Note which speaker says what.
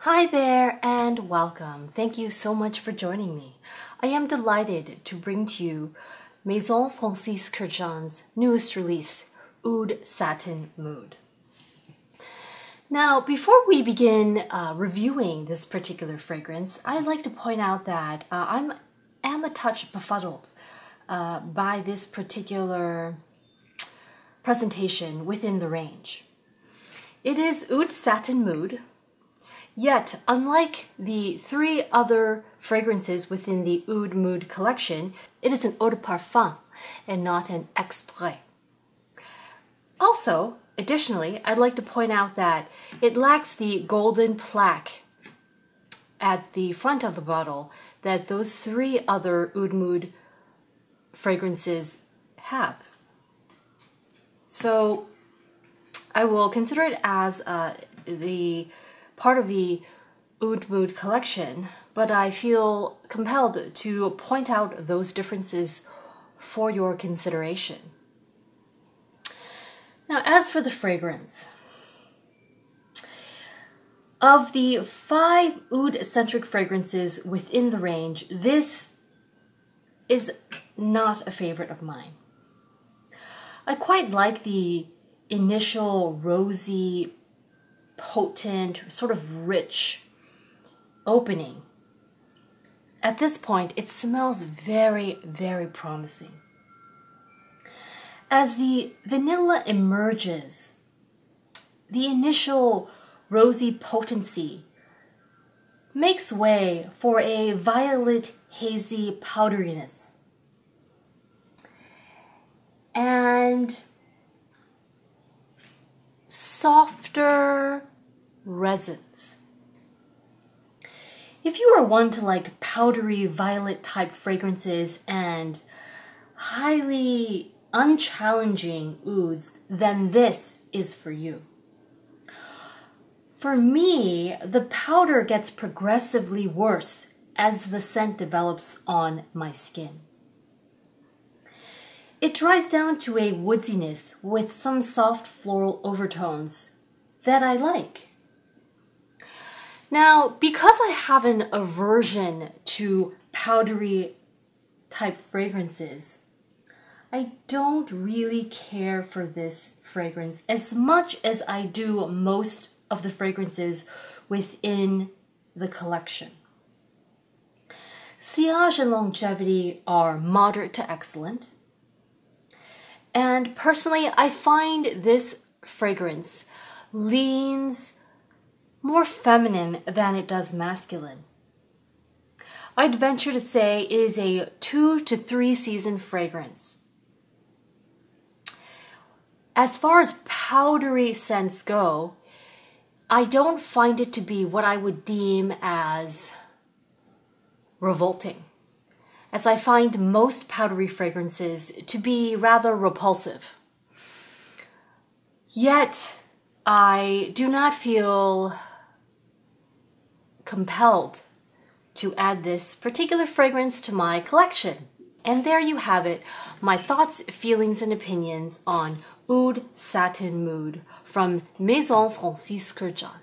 Speaker 1: Hi there and welcome. Thank you so much for joining me. I am delighted to bring to you Maison Kurkdjian's newest release, Oud Satin Mood. Now, before we begin reviewing this particular fragrance, I'd like to point out that I am a touch befuddled by this particular presentation within the range. It is Oud Satin Mood. Yet, unlike the three other fragrances within the Oud Mood collection, it is an eau de parfum and not an extrait. Also, additionally, I'd like to point out that it lacks the golden plaque at the front of the bottle that those three other Oud Mood fragrances have. So, I will consider it as the part of the Oud Mood collection, but I feel compelled to point out those differences for your consideration. Now, as for the fragrance, of the 5 oud-centric fragrances within the range, this is not a favorite of mine. I quite like the initial rosy, potent, sort of rich opening. At this point, it smells very, very promising. As the vanilla emerges, the initial rosy potency makes way for a violet, hazy powderiness. And softer resins. If you are one to like powdery violet type fragrances and highly unchallenging ouds, then this is for you. For me, the powder gets progressively worse as the scent develops on my skin. It dries down to a woodsiness with some soft floral overtones that I like. Now, because I have an aversion to powdery type fragrances, I don't really care for this fragrance as much as I do most of the fragrances within the collection. Sillage and longevity are moderate to excellent. And personally, I find this fragrance leans more feminine than it does masculine. I'd venture to say it is a 2 to 3 season fragrance. As far as powdery scents go, I don't find it to be what I would deem as revolting, as I find most powdery fragrances to be rather repulsive. Yet, I do not feel compelled to add this particular fragrance to my collection. And there you have it, my thoughts, feelings, and opinions on Oud Satin Mood from Maison Kurkdjian.